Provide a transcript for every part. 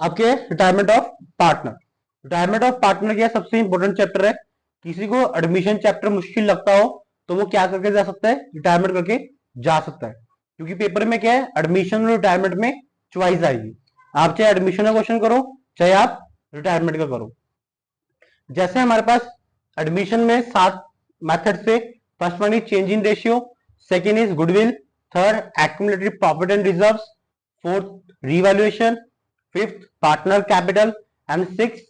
आपके retirement of partner. Retirement of partner क्या सबसे इंपॉर्टेंट चैप्टर है। किसी को एडमिशन चैप्टर मुश्किल लगता हो तो वो क्या करके जा सकता है, रिटायरमेंट करके जा सकता है। क्योंकि पेपर में क्या है, एडमिशन और रिटायरमेंट में चॉइस आएगी। आप चाहे एडमिशन का क्वेश्चन करो चाहे आप रिटायरमेंट का करो। जैसे हमारे पास एडमिशन में 7 मेथड से, first one is change in ratio, second is goodwill, third accumulated profit and reserves, fourth revaluation, fifth partner capital and six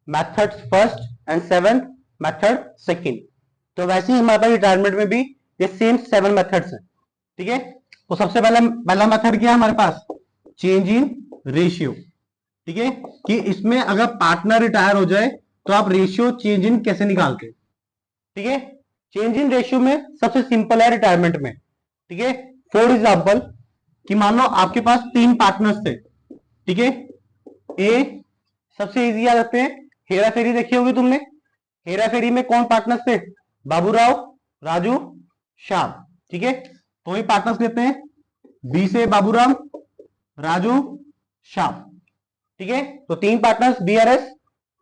method first and seven method second. तो वैसे ही हमारे पास रिटायरमेंट में भी ये सेम 7 मेथड्स हैं। ठीक है, तो सबसे पहला मेथड क्या है हमारे पास, चेंज इन रेशियो। ठीक है, कि इसमें अगर पार्टनर रिटायर हो जाए तो आप रेशियो चेंज इन कैसे निकालते। ठीक है, चेंज इन रेशियो में सबसे सिंपल है रिटायरमेंट में। ठीक है, फॉर एग्जांपल कि मान लो आपके पास 3 पार्टनर्स थे। ठीक है, ए सबसे इजी याद रखते हैं, हेरा फेरी देखी होगी तुमने। हेरा फेरी में कौन पार्टनर्स थे, बाबूराव, राजू, श्याम। ठीक है, तो ये पार्टनर्स लेते हैं, बी से बाबूराव, राजू, श्याम। ठीक है, तो 3 पार्टनर्स, बीआरएस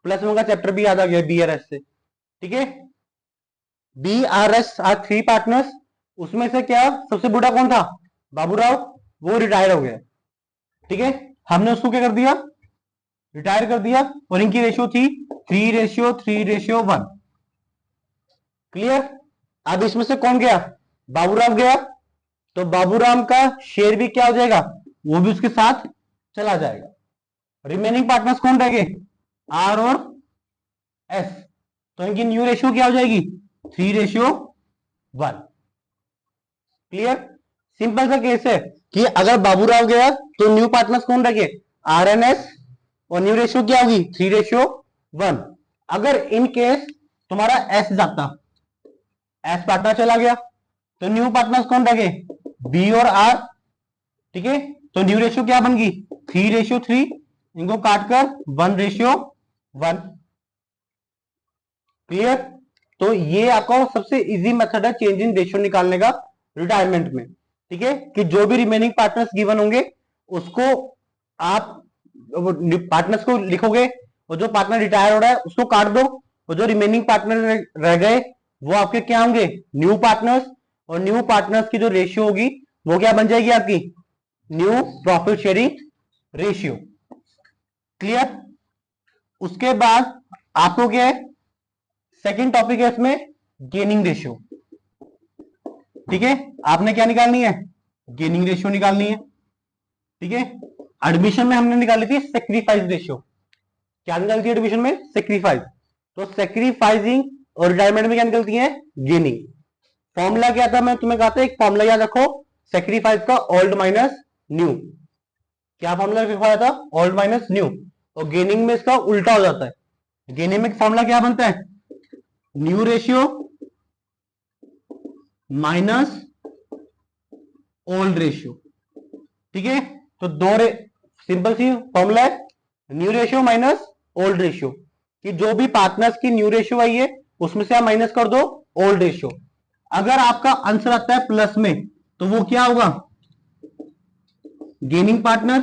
प्लस 1 का चैप्टर भी याद आ गया बीआरएस से। ठीक है, बीआरएस आर 3 पार्टनर्स। उसमें से क्या सबसे बूढ़ा कौन था, बाबूराव, वो रिटायर हो गया। ठीक है, हमने उसको क्या कर दिया, रिटायर कर दिया, और इनकी रेशियो थी 3:3:1। क्लियर। अब इसमें से कौन गया, बाबूराव गया, तो बाबूराम का शेयर भी क्या हो जाएगा, वो भी उसके साथ चला जाएगा। रिमेनिंग पार्टनर्स कौन रह गए, आर और एस। तो इनकी न्यू रेशियो क्या हो जाएगी, 3:1। क्लियर। सिंपल सा केस है कि अगर बाबूराव गया तो न्यू पार्टनर्स कौन रखे, आर एन एस, और न्यू रेशियो क्या होगी 3:1। अगर इन केस तुम्हारा एस जाता, एस पार्टनर चला गया, तो न्यू पार्टनर्स कौन रखे, बी और आर। ठीक है, तो न्यू रेशियो क्या बन गई 3:3, इनको काटकर 1:1। क्लियर। तो ये आपका सबसे इजी मेथड है चेंज इन रेशियो निकालने का रिटायरमेंट में। ठीक है, कि जो भी रिमेनिंग पार्टनर्स गिवन होंगे उसको आप पार्टनर्स को लिखोगे, और जो पार्टनर रिटायर हो रहा है उसको काट दो, और जो रिमेनिंग पार्टनर रह गए वो आपके क्या होंगे, न्यू पार्टनर्स। और न्यू पार्टनर्स की जो रेशियो होगी वो क्या बन जाएगी आपकी, new profit sharing ratio. Clear. उसके बाद आपको क्या है, सेकेंड टॉपिक है इसमें गेनिंग रेशियो। ठीक है, आपने क्या निकालनी है, गेनिंग रेशियो निकालनी है। ठीक है, एडमिशन में हमने निकाली थी सेक्रीफाइस रेशियो। क्या निकाली थी एडमिशन में, सेक्रीफाइस। तो सेक्रीफाइसिंग और रिटायरमेंट में क्या निकलती है, गेनिंग। फॉर्मूला क्या था, मैं तुम्हें कहा था एक फॉर्मूला याद रखो, सेक्रीफाइस का ओल्ड माइनस न्यू। क्या फॉर्मूला लिखवाया था, ओल्ड माइनस न्यू। और गेनिंग में इसका उल्टा हो जाता है। गेनिंग में फॉर्मूला क्या बनता है, new ratio minus old ratio. ठीक है, तो सिंपल सी फॉर्मूला है, new ratio minus old ratio, कि जो भी पार्टनर्स की न्यू रेशियो आई है उसमें से आप माइनस कर दो ओल्ड रेशियो। अगर आपका आंसर आता है प्लस में तो वो क्या होगा, गेनिंग पार्टनर।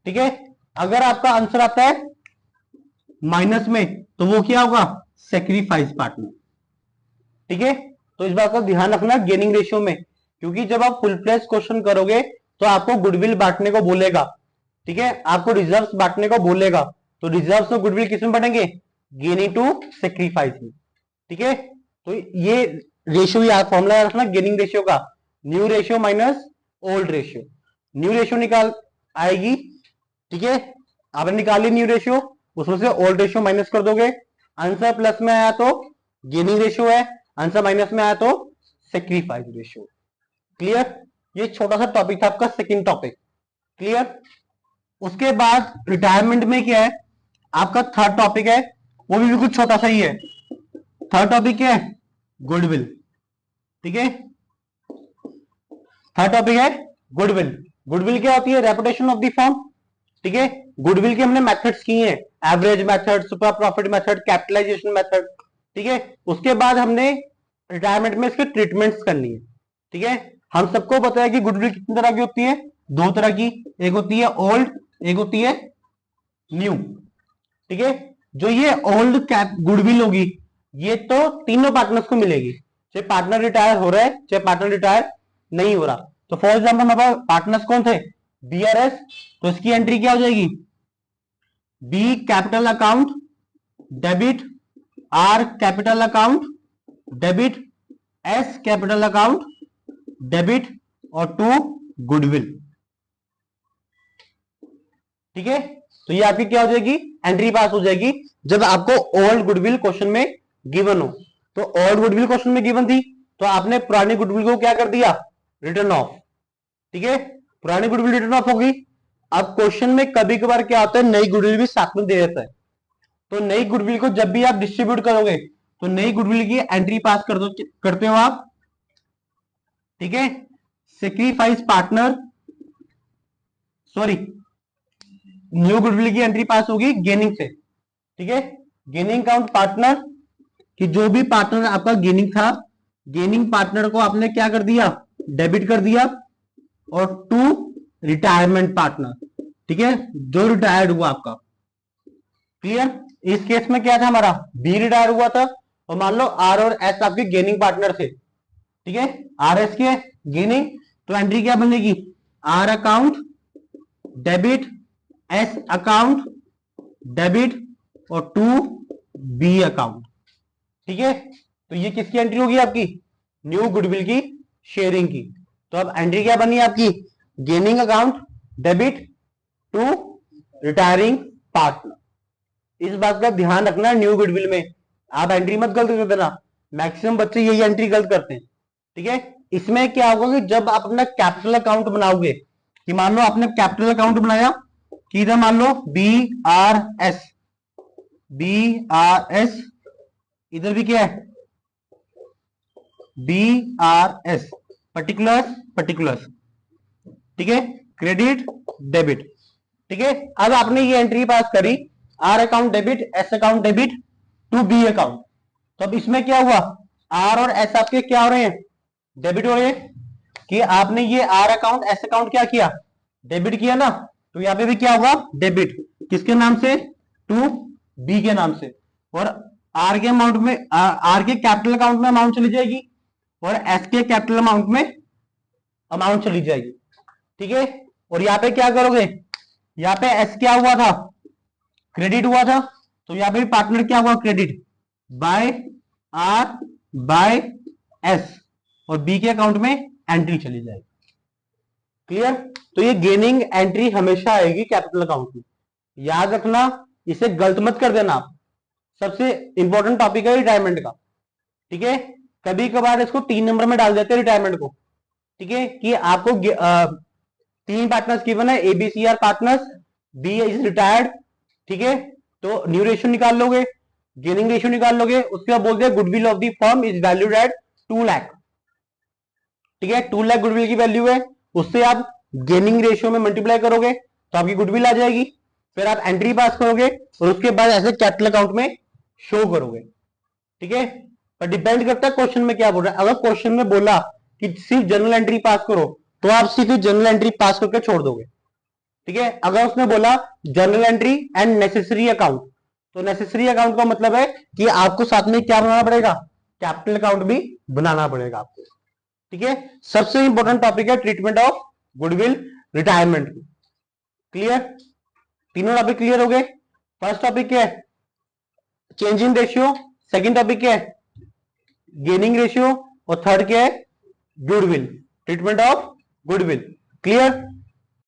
ठीक है, अगर आपका आंसर आता है माइनस में तो वो क्या होगा, सेक्रीफाइस पार्टनर। ठीक है, तो इस बात का ध्यान रखना गेनिंग रेशियो में, क्योंकि जब आप फुल फ्लेज क्वेश्चन करोगे तो आपको गुडविल बांटने को बोलेगा। ठीक है, आपको रिजर्व्स बांटने को बोलेगा, तो रिजर्व्स और गुडविल किसमें बढ़ेंगे, गेनिंग टू सेक्रीफाइस में। ठीक है, तो ये रेशियो याद, फॉर्मूला याद रखना गेनिंग रेशियो का, new ratio minus old ratio. New ratio निकाल आएगी। ठीक है, आपने निकाली न्यू रेशियो, उसमें से ओल्ड रेशियो माइनस कर दोगे, आंसर प्लस में आया तो गेनिंग रेशियो है, आंसर माइनस में आया तो सेक्रीफाइस रेशियो। क्लियर। ये छोटा सा टॉपिक था आपका सेकंड टॉपिक। क्लियर। उसके बाद रिटायरमेंट में क्या है आपका थर्ड टॉपिक है, वो भी कुछ छोटा सा ही है। थर्ड टॉपिक क्या है, गुडविल। ठीक है, थर्ड टॉपिक है गुडविल। गुडविल क्या होती है, रेपुटेशन ऑफ द फर्म। ठीक है, गुडविल के हमने मेथड्स किए हैं, average method, super profit method, capitalisation method. ठीक है, उसके बाद हमने रिटायरमेंट में इसके ट्रीटमेंट्स करनी है। ठीक है, हम सबको पता है कि गुडविल कितनी तरह की होती है, 2 तरह की, एक होती है ओल्ड, एक होती है न्यू। ठीक है, जो ये ओल्ड कैप गुडविल होगी ये तो तीनों पार्टनर्स को मिलेगी, चाहे पार्टनर रिटायर हो रहा है चाहे पार्टनर रिटायर नहीं हो रहा। तो फॉर एग्जाम्पल हमारे पास पार्टनर्स कौन थे, बीआरएस, तो इसकी एंट्री क्या हो जाएगी, B capital account debit, R capital account debit, S capital account debit और टू गुडविल। ठीक है, तो ये आपकी क्या हो जाएगी, एंट्री पास हो जाएगी जब आपको ओल्ड गुडविल क्वेश्चन में गिवन हो। तो ओल्ड गुडविल क्वेश्चन में गिवन थी तो आपने पुरानी गुडविल को क्या कर दिया, रिटर्न ऑफ। ठीक है, पुरानी गुडविल रिटर्न ऑफ होगी। अब क्वेश्चन में कभी कभार क्या होता है, नई गुडविल भी साथ में दे देता है। तो नई गुडविल को जब भी आप डिस्ट्रीब्यूट करोगे तो नई गुडविल की एंट्री पास करते हो आप। ठीक है, sacrifice partner, sorry, new goodwill की एंट्री पास होगी गेनिंग से। ठीक है, गेनिंग काउंट पार्टनर कि जो भी पार्टनर आपका गेनिंग था, गेनिंग पार्टनर को आपने क्या कर दिया, डेबिट कर दिया। और टू रिटायरमेंट पार्टनर, ठीक है, जो रिटायर्ड हुआ आपका। क्लियर, इस केस में क्या था हमारा, बी रिटायर हुआ था और मान लो आर और एस आपके गेनिंग पार्टनर थे। ठीक है, आर एस के गेनिंग, तो एंट्री क्या बनेगी, R account debit, S account debit और टू बी अकाउंट। ठीक है, तो ये किसकी एंट्री होगी आपकी, न्यू गुडविल की शेयरिंग की। तो अब एंट्री क्या बनी आपकी, gaining account debit to retiring partner. इस बात का ध्यान रखना, न्यू गुडविल में आप एंट्री मत गलत कर देना, मैक्सिमम बच्चे यही एंट्री गलत करते हैं। ठीक है, इसमें क्या होगा कि जब आप अपना कैपिटल अकाउंट बनाओगे, कि मान लो आपने कैपिटल अकाउंट बनाया कि इधर मान लो B R S, B R S, इधर भी क्या है, B R S, particulars particulars. ठीक है, क्रेडिट डेबिट। ठीक है, अब आपने ये एंट्री पास करी, R account debit, S account debit to B account. तो अब इसमें क्या हुआ, आर और एस आपके क्या हो रहे हैं, डेबिट हो रहे हैं, कि आपने ये आर अकाउंट एस अकाउंट क्या किया, डेबिट किया ना। तो यहां पे भी क्या होगा, डेबिट किसके नाम से, टू बी के नाम से। और आर के अमाउंट में, आर के कैपिटल अकाउंट में अमाउंट चली जाएगी और एस के कैपिटल अमाउंट में अमाउंट चली जाएगी। ठीक है, और यहां पे क्या करोगे, यहां पे एस क्या हुआ था, क्रेडिट हुआ था, तो यहां पे पार्टनर क्या हुआ, credit by R by S, और बी के अकाउंट में एंट्री चली जाएगी। क्लियर, तो ये गेनिंग एंट्री हमेशा आएगी कैपिटल अकाउंट में, याद रखना, इसे गलत मत कर देना आप। सबसे इंपॉर्टेंट टॉपिक है रिटायरमेंट का। ठीक है, कभी कभार इसको 3 नंबर में डाल देते हैं रिटायरमेंट को। ठीक है, कि आपको 3 पार्टनर्स गिवन है, एबीसीआर पार्टनर्स, बी इज रिटायर्ड। ठीक है, तो न्यू रेशियो निकाल लोगे, गेनिंग रेशियो निकाल लोगे, उसके बाद बोलते हैं goodwill of the firm is valued at 2 lakh. ठीक है, 2 लाख गुडविल की वैल्यू है, उससे आप गेनिंग रेशियो में मल्टीप्लाई करोगे तो आपकी गुडविल आ जाएगी। फिर आप एंट्री पास करोगे और उसके बाद ऐसे कैपिटल अकाउंट में शो करोगे। ठीक है, पर डिपेंड करता है क्वेश्चन में क्या बोल रहा है। अगर क्वेश्चन में बोला कि सिर्फ जनरल एंट्री पास करो तो आप सिर्फ जनरल एंट्री पास करके छोड़ दोगे। ठीक है, अगर उसने बोला general entry and necessary account, तो नेसेसरी अकाउंट का मतलब है कि आपको साथ में क्या बनाना पड़ेगा, कैपिटल अकाउंट भी बनाना पड़ेगा आपको। ठीक है, सबसे इंपॉर्टेंट टॉपिक है treatment of goodwill retirement. Clear, तीनों टॉपिक क्लियर हो गए। फर्स्ट टॉपिक क्या है, change in ratio, second topic क्या है, गेनिंग रेशियो, और थर्ड क्या है, goodwill, treatment of goodwill. Clear.